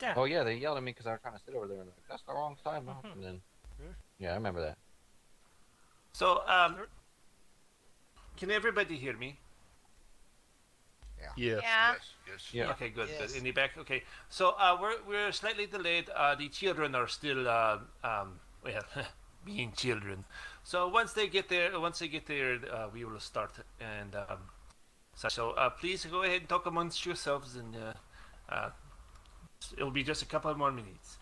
Yeah. Oh yeah, they yelled at me because I was trying to sit over there and like, that's the wrong side, Mom. And then, yeah, I remember that. So, can everybody hear me? Yes. Yeah. Yes. Yeah. Okay, good. Yes. Good. In the back. Okay. So we're slightly delayed. The children are still well being children. So once they get there, we will start. And so please go ahead and talk amongst yourselves, and it'll be just a couple more minutes.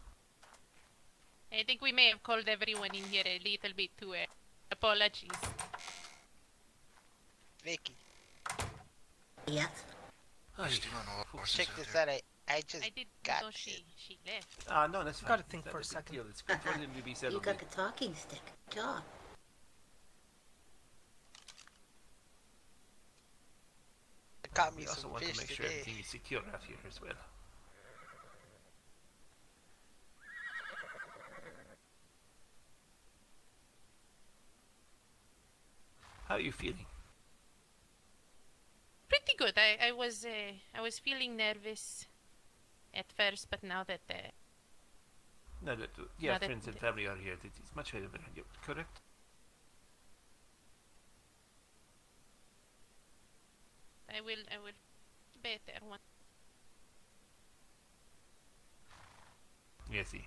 I think we may have called everyone in here a little bit too early. Apologies. Vicky, Yes. Oh, Still on all horses check out this there. out. I just I did got know it. she left. no, that's fine. Gotta think Not for a big second. deal. It's good for them to be You settled. got the talking stick. Good job. Caught me We also some want to fish make sure today. everything is secure out here as well. How are you feeling? Pretty good. I was feeling nervous at first, but now that Now that friends and family are here, it's much better. Correct? I will better one. Yes, see.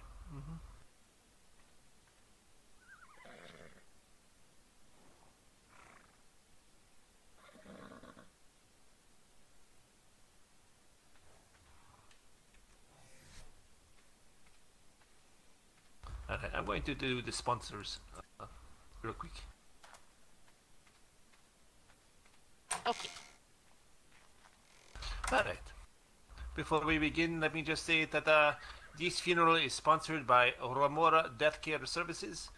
Alright, I'm going to do the sponsors real quick. Okay. Alright. Before we begin, let me just say that this funeral is sponsored by Romora Death Care Services.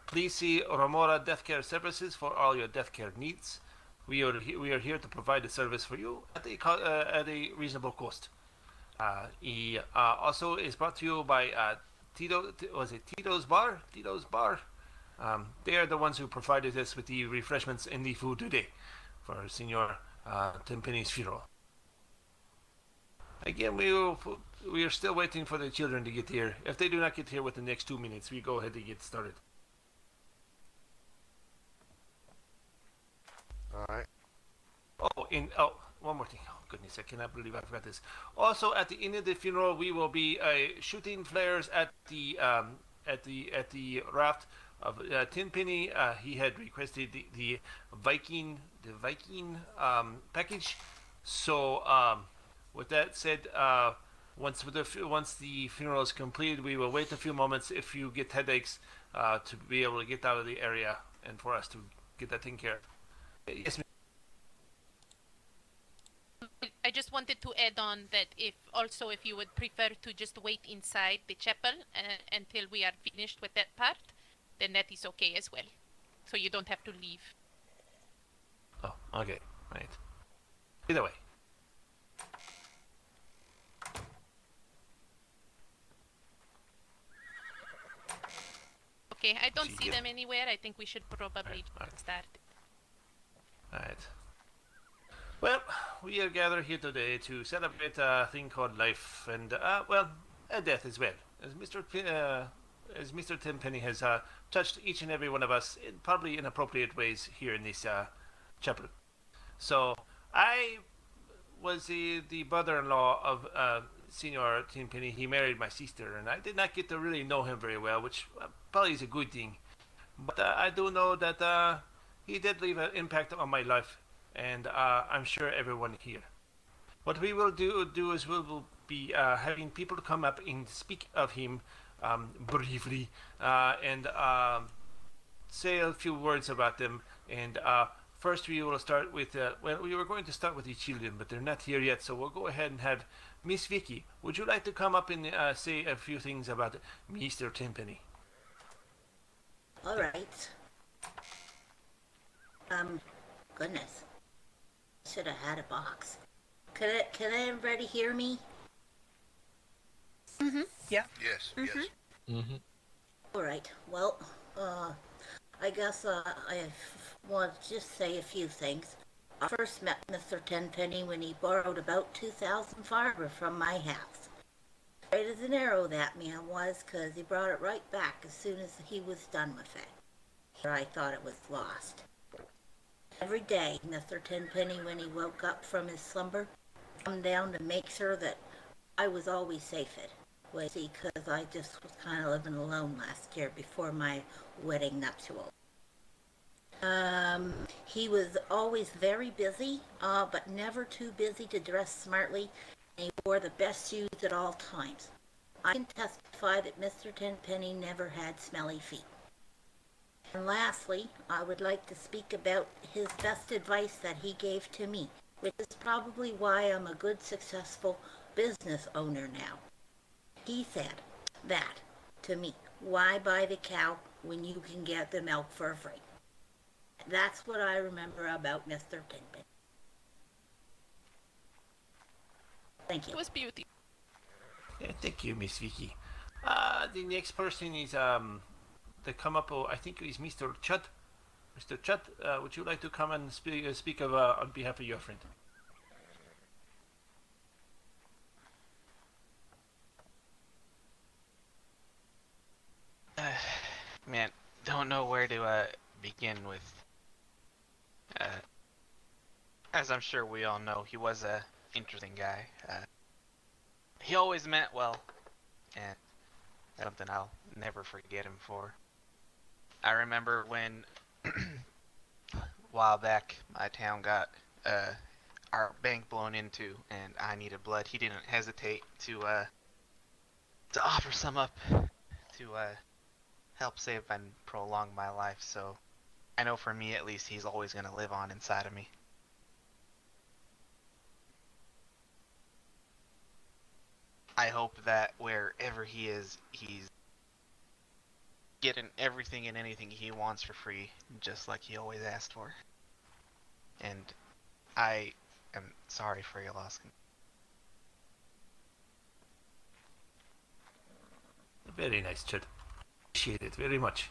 Please see Romora Death Care Services for all your death care needs. We are here to provide the service for you at a reasonable cost. He also is brought to you by Tito's Bar? Tito's Bar. They are the ones who provided us with the refreshments and the food today for Senor Tenpenny's funeral. Again, we are still waiting for the children to get here. If they do not get here within the next 2 minutes, we go ahead and get started. Alright. One more thing. Oh goodness, I cannot believe I forgot this. Also, at the end of the funeral, we will be shooting flares at the raft of Tenpenny. He had requested the Viking package. So with that said, once the funeral is completed, we will wait a few moments if you get headaches to be able to get out of the area and for us to get that taken care of. Yes, ma'am. I just wanted to add on that if you would prefer to just wait inside the chapel until we are finished with that part, then that is okay as well. So you don't have to leave. Oh, okay, right. Either way. Okay, I don't See see you. them anywhere. I think we should probably Alright. start. Alright. Well, we are gathered here today to celebrate a thing called life and, a death as well. As Mr. Tenpenny has touched each and every one of us in probably inappropriate ways here in this chapel. So, I was the brother-in-law of Senor Tenpenny. He married my sister, and I did not get to really know him very well, which probably is a good thing. But I do know that he did leave an impact on my life, and I'm sure everyone here. What we will do is we will be having people come up and speak of him briefly and say a few words about them. And first we will start with, we were going to start with the children, but they're not here yet, so we'll go ahead and have Miss Vicky. Would you like to come up and say a few things about Mr. Tenpenny? All right. Goodness. Should have had a box. Can everybody hear me? Yeah. Yes. Mm-hmm. Yes. Mm-hmm. All right. Well, I guess I want to just say a few things. I first met Mr. Tenpenny when he borrowed about 2,000 fiber from my house. Straight as an arrow that man was, 'cause he brought it right back as soon as he was done with it. Here I thought it was lost. Every day, Mr. Tenpenny, when he woke up from his slumber, come down to make sure that I was always safe at. Well, see, 'cause I just was kind of living alone last year before my wedding nuptial. He was always very busy, but never too busy to dress smartly, and he wore the best shoes at all times. I can testify that Mr. Tenpenny never had smelly feet. And lastly, I would like to speak about his best advice that he gave to me, which is probably why I'm a good, successful business owner now. He said that, to me, why buy the cow when you can get the milk for free? That's what I remember about Mr. Tenpenny. Thank you. It was beauty. Yeah, thank you, Miss Vicky. The next person is the come up. I think is Mr. Chud. Mr. Chud, would you like to come and speak of on behalf of your friend? Man, don't know where to begin with. As I'm sure we all know, he was a interesting guy. He always meant well, and that's something I'll never forget him for. I remember when, a while back, my town got our bank blown into, and I needed blood. He didn't hesitate to offer some up to help save and prolong my life. So I know for me, at least, he's always gonna live on inside of me. I hope that wherever he is, he's getting everything and anything he wants for free, just like he always asked for. And I am sorry for your loss. Very nice, Chud. Appreciate it very much.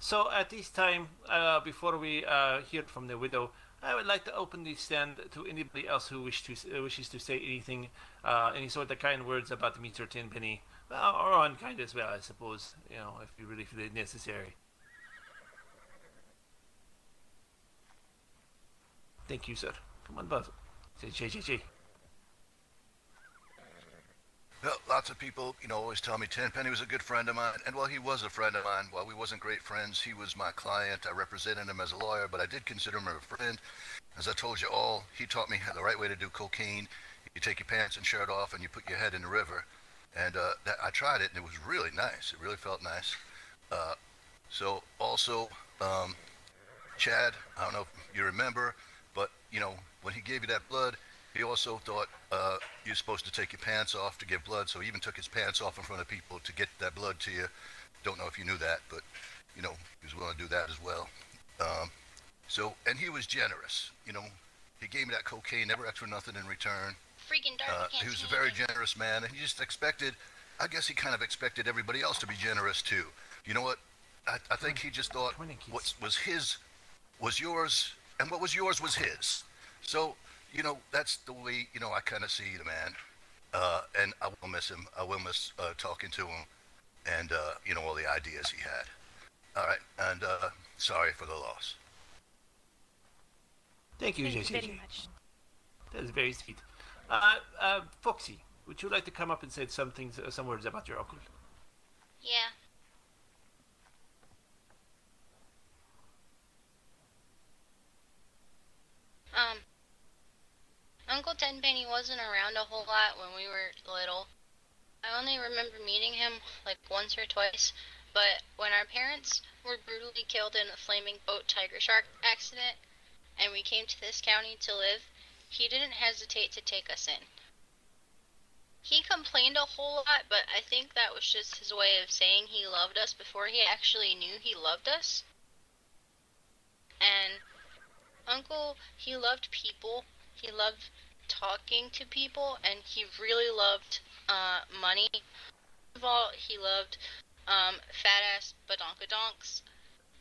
So at this time, before we hear from the widow, I would like to open the stand to anybody else who wishes to say anything, any sort of kind words about Mr. Tenpenny, or unkind as well, I suppose. You know, if you really feel it necessary. Thank you, sir. Come on, Buzz. Say, J. Well, lots of people, always tell me Tenpenny was a good friend of mine, and while he was a friend of mine, while we wasn't great friends, he was my client. I represented him as a lawyer, but I did consider him a friend. As I told you all, he taught me the right way to do cocaine. You take your pants and shirt off, and you put your head in the river. And I tried it, and it was really nice. It really felt nice. So also, Chad, I don't know if you remember, but, when he gave you that blood, he also thought you're supposed to take your pants off to give blood, so he even took his pants off in front of people to get that blood to you. Don't know if you knew that, but, he was willing to do that as well. And he was generous, He gave me that cocaine, never asked for nothing in return. Freaking dark. He was a very generous man, and he just expected, I guess he kind of expected everybody else to be generous too. You know what? I think he just thought what was his was yours, and what was yours was his. So, that's the way, I kind of see the man. And I will miss him. I will miss talking to him and, all the ideas he had. All right, and sorry for the loss. Thank you, Thank you very JJ. much. That is very sweet. Foxy, would you like to come up and say some words about your uncle? Yeah. Uncle Tenpenny wasn't around a whole lot when we were little. I only remember meeting him like once or twice, but when our parents were brutally killed in a flaming boat tiger shark accident, and we came to this county to live, he didn't hesitate to take us in. He complained a whole lot, but I think that was just his way of saying he loved us before he actually knew he loved us. And Uncle, he loved people. He loved talking to people, and he really loved money. First of all, he loved fat-ass badonkadonks,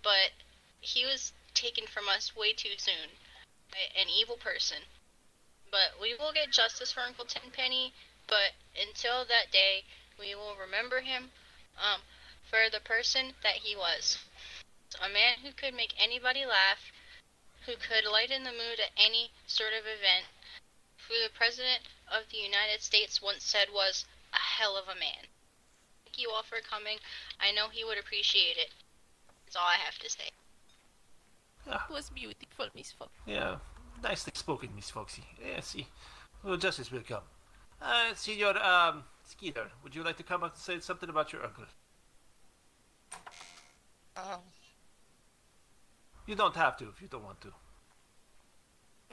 but he was taken from us way too soon by an evil person. But we will get justice for Uncle Tenpenny, But until that day, we will remember him for the person that he was. A man who could make anybody laugh, who could lighten the mood at any sort of event, who the President of the United States once said was a hell of a man. Thank you all for coming. I know he would appreciate it. That's all I have to say. Ah, It was beautiful, Miss Fox. yeah, nicely spoken, Miss Foxy. Yeah, see, well, justice will come. Senor, Skeeter, would you like to come and say something about your uncle? Um, You don't have to if you don't want to.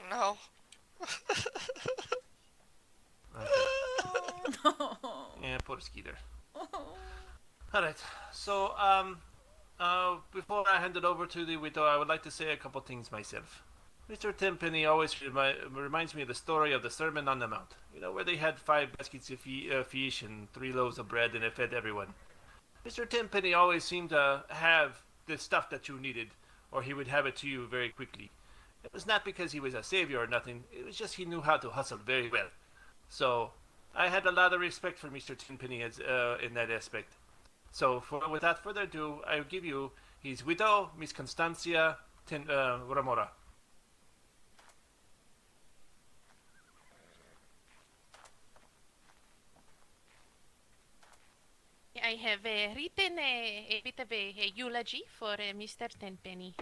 no. Okay. Yeah, poor Skeeter. Alright, so, before I hand it over to the widow, I would like to say a couple things myself. Mr. Tenpenny always reminds me of the story of the Sermon on the Mount. You know, where they had 5 baskets of fish and 3 loaves of bread and it fed everyone. Mr. Tenpenny always seemed to have the stuff that you needed, or he would have it to you very quickly. It was not because he was a savior or nothing, it was just he knew how to hustle very well. So, I had a lot of respect for Mr. Tenpenny in that aspect. So, without further ado, I will give you his widow, Miss Constancia Ramora. I have written a bit of a eulogy for Mr. Tenpenny.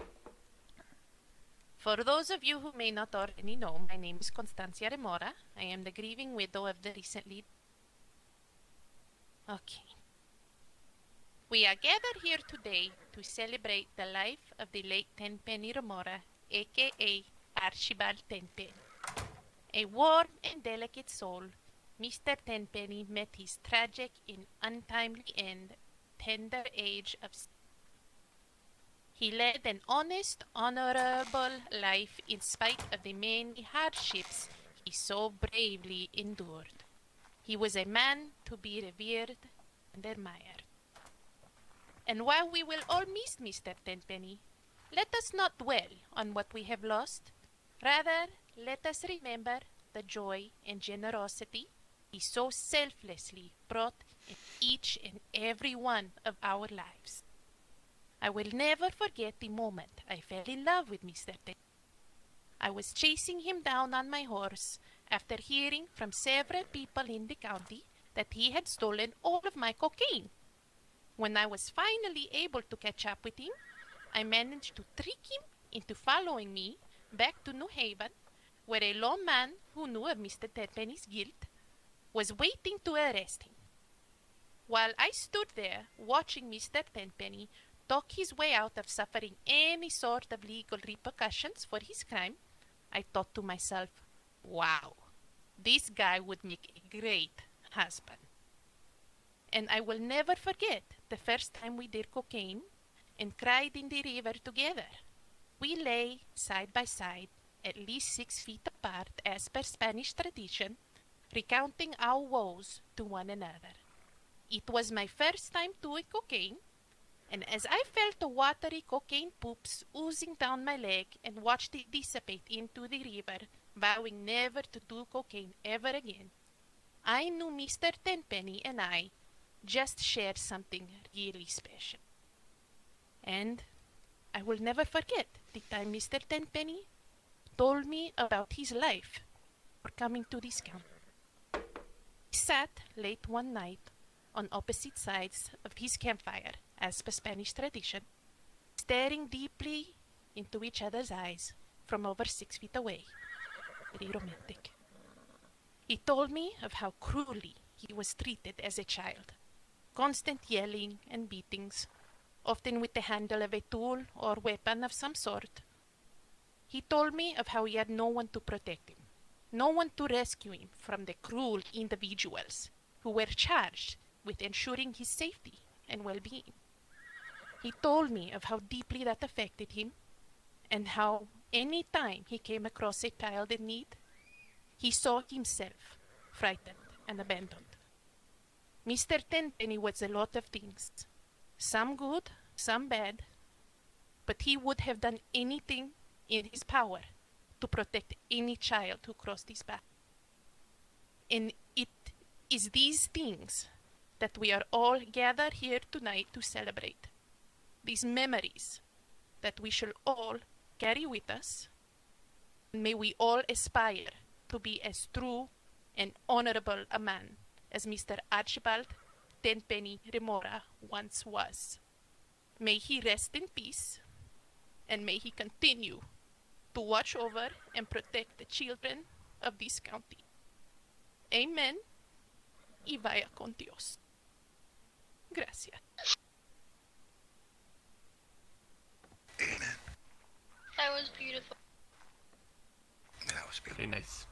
For those of you who may not already know, my name is Constancia Remora. I am the grieving widow of the recently... Okay. We are gathered here today to celebrate the life of the late Tenpenny Remora, a.k.a. Archibald Tenpenny. A warm and delicate soul, Mr. Tenpenny met his tragic and untimely end, tender age of... He led an honest, honorable life in spite of the many hardships he so bravely endured. He was a man to be revered and admired. And while we will all miss Mr. Tenpenny, let us not dwell on what we have lost. Rather, let us remember the joy and generosity he so selflessly brought in each and every one of our lives. I will never forget the moment I fell in love with Mr. Tenpenny. I was chasing him down on my horse after hearing from several people in the county that he had stolen all of my cocaine. When I was finally able to catch up with him, I managed to trick him into following me back to New Haven, where a lawman who knew of Mr. Tenpenny's guilt was waiting to arrest him. While I stood there watching Mr. Tenpenny talk his way out of suffering any sort of legal repercussions for his crime, I thought to myself, wow, this guy would make a great husband. And I will never forget the first time we did cocaine and cried in the river together. We lay side by side, at least 6 feet apart as per Spanish tradition, recounting our woes to one another. It was my first time doing cocaine, and as I felt the watery cocaine poops oozing down my leg and watched it dissipate into the river, vowing never to do cocaine ever again, I knew Mr. Tenpenny and I just shared something really special. And I will never forget the time Mr. Tenpenny told me about his life for coming to this camp. He sat late one night on opposite sides of his campfire, as per Spanish tradition, staring deeply into each other's eyes from over 6 feet away. Very romantic. He told me of how cruelly he was treated as a child. Constant yelling and beatings, often with the handle of a tool or weapon of some sort. He told me of how he had no one to protect him, no one to rescue him from the cruel individuals who were charged with ensuring his safety and well-being. He told me of how deeply that affected him, and how any time he came across a child in need, he saw himself frightened and abandoned. Mr. Tenpenny was a lot of things, some good, some bad, but he would have done anything in his power to protect any child who crossed his path. And it is these things that we are all gathered here tonight to celebrate. These memories that we shall all carry with us. May we all aspire to be as true and honorable a man as Mr. Archibald Tenpenny Remora once was. May he rest in peace, and may he continue to watch over and protect the children of this county. Amen. Y vaya con Dios. Gracias. Amen. That was beautiful. That was beautiful. Very nice.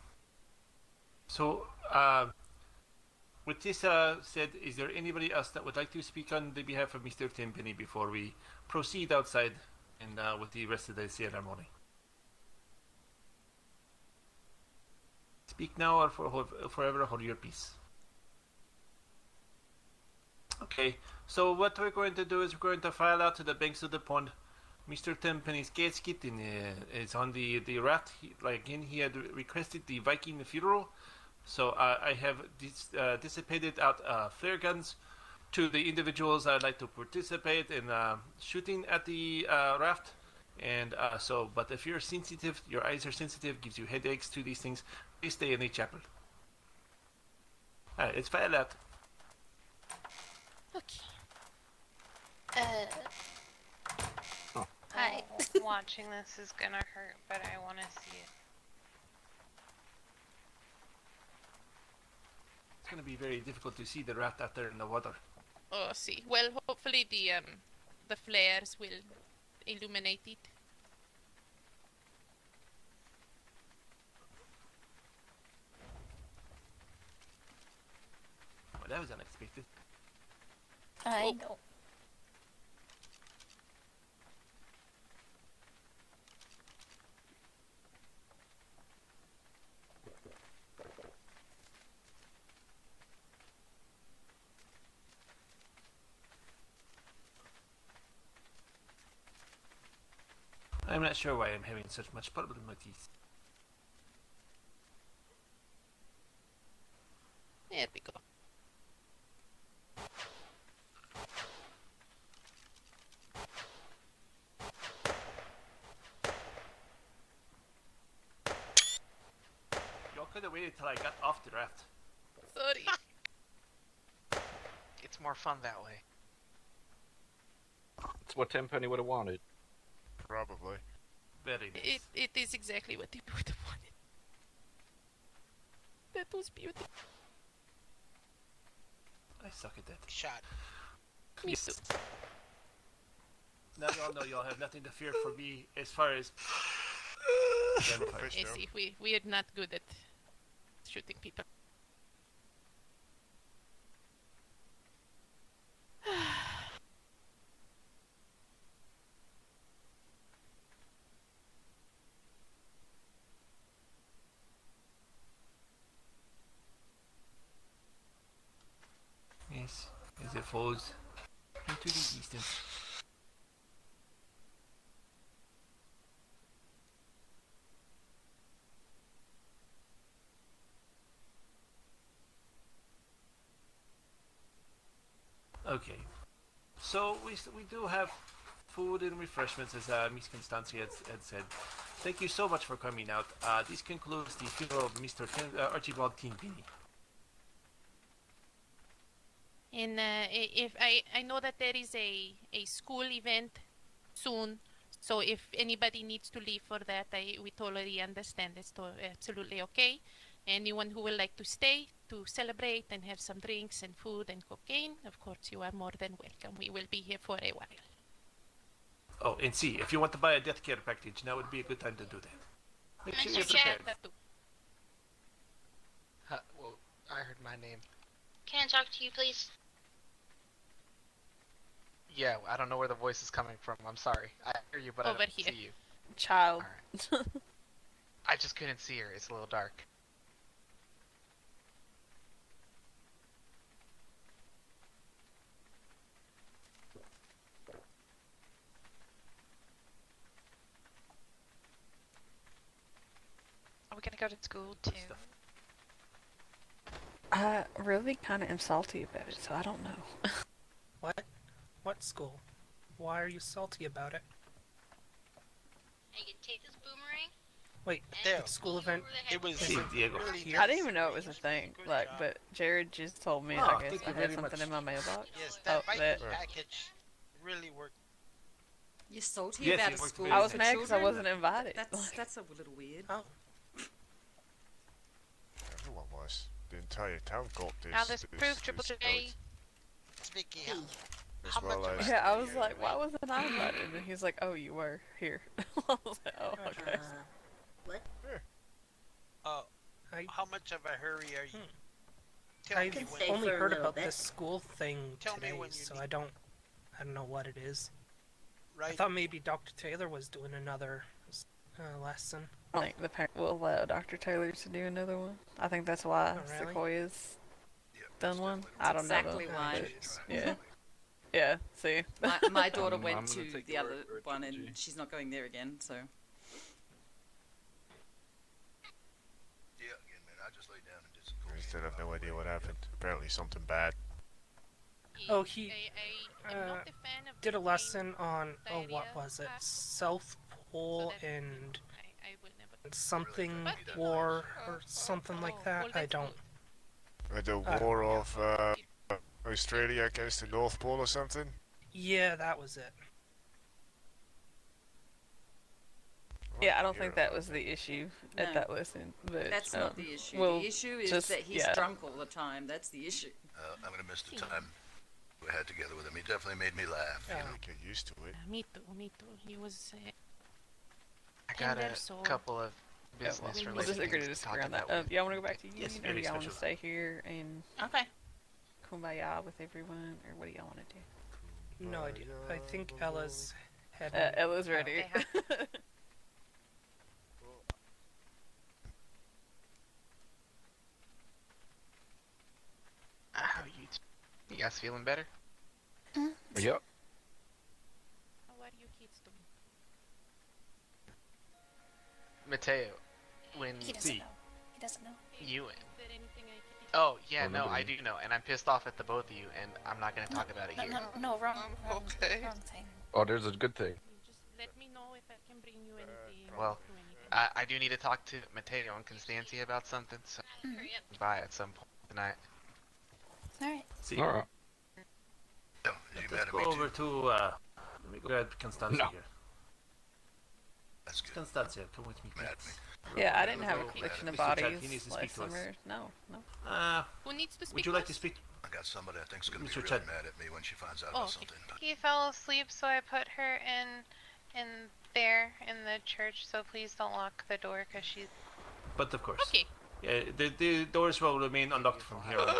So, with this said, is there anybody else that would like to speak on the behalf of Mr. Tenpenny before we proceed outside and with the rest of the ceremony? Speak now or forever hold your peace. Okay, so what we're going to do is we're going to file out to the banks of the pond. Mr. Tenpenny's casket is on the raft. He had requested the Viking funeral. So I have dissipated out flare guns to the individuals I'd like to participate in shooting at the raft. And but if you're sensitive, your eyes are sensitive, gives you headaches to these things, please stay in the chapel. Alright, it's filed out. Okay. Hi. Watching this is gonna hurt, but I want to see it. It's going to be very difficult to see the raft out there in the water. Oh, see. Well, hopefully the flares will illuminate it. Well, that was unexpected. I know. I'm not sure why I'm having such much problem with these. There we go. Y'all could have waited till I got off the raft. Sorry. It's more fun that way. It's what Tenpenny would have wanted. Probably. Very nice. It is exactly what you would have wanted. That was beautiful. I suck at that. Shot. Me Yes. too. Now y'all know y'all have nothing to fear from me as far as vampires. You see, we are not good at shooting people. Yes, as it falls into the distance. Okay, so we do have food and refreshments, as Miss Constantia had said. Thank you so much for coming out. This concludes the funeral of Mr. Archibald Tenpenny. And if I know that there is a school event soon, so if anybody needs to leave for that, we totally understand. It's absolutely okay. Anyone who would like to stay to celebrate and have some drinks and food and cocaine, of course, you are more than welcome. We will be here for a while. Oh, and see, if you want to buy a death care package, now would be a good time to do that. Make sure you're Mr. Jack. prepared. Well, I heard my name. Can I talk to you, please? Yeah, I don't know where the voice is coming from. I'm sorry. I hear you, but I Over don't here. see you. Child. Alright. I just couldn't see her. It's a little dark. Are we gonna go to school too? Stuff. I really kind of am salty about it, so I don't know. What? What school? Why are you salty about it? I can take this boomerang. Wait, and the school beat you event. over the head It was See, Diego. really here. I didn't even know it was a thing. Like, but Jared just told me, Oh, I guess thank you I had very something much. in my mailbox. Yes, Oh, that bike that. package really worked. You're salty Yes, about it a worked school very I was for mad because I children? wasn't invited. That's a little weird. Oh, Everyone was. The entire town got this. Now this proof, Triple J. vote, Vicky, Hey, as how well much as Yeah, I was like, why wasn't I invited? And he's like, oh, you were here. I was like, oh, okay. what? how much of a hurry are you? can I've stay only for a heard little about bit. this school thing Tell me today, when you so need- I don't know what it is. I Right. thought maybe Dr. Taylor was doing another lesson. I think the parent will allow Dr. Taylor to do another one. I think that's why Oh, really? Sequoia's Yeah, done that's one. definitely I don't exactly know. why. but- Yeah. Yeah, see. My daughter I'm went gonna to take the your other word for it, one, Triple and G. she's not going there again. So Yeah, again, man, I just laid down and did some we cocaine. still have no while we idea were what here. happened. Apparently something bad. Oh, he, I am not a fan of did a cocaine, lesson on what diarrhea was it? pack, South Pole so that and I will never. something But- war or something like that. well, I that's don't. The Uh, war of Australia against the North Pole or something? Yeah, that was it. Yeah, I don't think that was the issue at No. that lesson. But that's not the issue. well, The issue is just- that he's yeah. drunk all the time. That's the issue. I'm gonna miss the time we had together with him. He definitely made me laugh. You Yeah. know? Get used to it. Me too. He was. I got Tender a soul. couple of Yeah, business we'll related just agree to things to talk disagree on that. about with Y'all want to go back to Yes, union, or very y'all want to special. stay here and Okay. kumbaya with everyone, or what do y'all want to do? No idea. I think Ella's head. Ella's ready. They have- How you guys feeling better? Yep. How are you kids doing? Mateo, when He doesn't know. He doesn't know. you Is there anything I can do? oh yeah, Oh, no, I nobody- do know, and I'm pissed off at the both of you, and I'm not gonna talk about it No, here. no, wrong, okay. wrong thing. Oh, there's a good thing. You just let me know if I can bring you anything. well, do anything. I do need to talk to Mateo and Constancia about something, so Hurry up. bye at some point tonight. Alright. See, All right. No, you mad let's at go me over too? to, let me grab Constancia No. here. That's good. Constancia, come with me, Mad at please. Yeah, I didn't have a Go. collection of Mr. Chad, bodies he needs to last speak to us. summer. No. Who needs to speak? Would you like to us? speak? I got somebody I think's gonna be Mr. really Chad. mad at me when she finds out Oh, about okay. something. But He fell asleep, so I put her in there in the church. So please don't lock the door, cause she's. But of course. Okay. Yeah, the doors will remain unlocked from here on. Should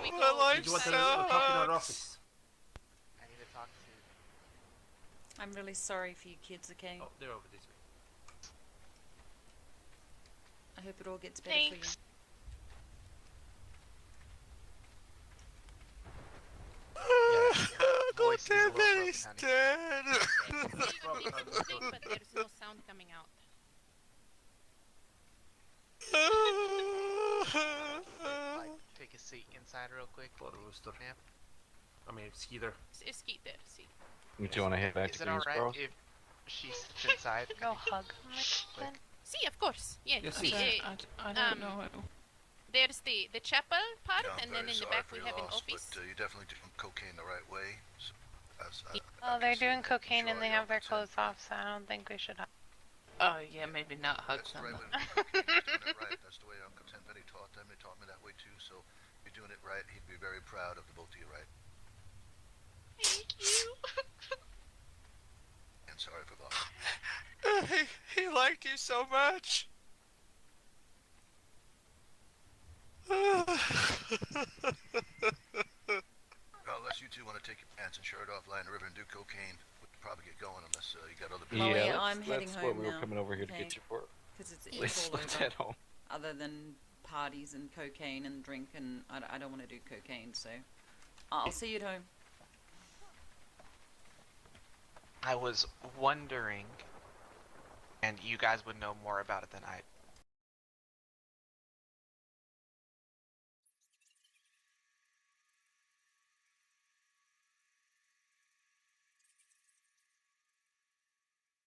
we go Did you want to inside? talk in our office? I need to talk to. I'm really sorry for you kids, okay? Oh, they're over this way. I hope it all gets better Thanks. Voice is a little broken, honey. dead! But there's no sound coming out. Like, take a seat inside real quick. For Rooster. Ma'am. I mean, it's either. Skeet there. See. Do you want to head back Is to it alright Greensboro? if she sits inside? Go hug him Quick. again. See, of course. Yeah. Yes, See, yes. I don't know. there's the chapel part, Yeah, I'm and then very in the sorry back for we your have an loss, office. But you definitely doing cocaine the right way. So, Oh, they're doing cocaine sure and they you're have their concerned. clothes off, so I don't think we should. Oh yeah, maybe not hug That's the right someone. way to do it. He's doing it right. That's the way Uncle Tenpenny taught them. They taught me that way too. So if you're doing it right, he'd be very proud of the both of you, right? Thank you. And sorry for bothering. He liked you so much! Well, unless you two want to take your pants and shirt off, lie in the river, and do cocaine, we could probably get going unless you got other people. Oh, yeah, that's, I'm heading that's what home we were now, coming over here to okay? get you for. Because it's Let's all let's over. head home. Other than parties and cocaine and drink, and I don't want to do cocaine, so I'll see you at home. I was wondering, and you guys would know more about it than I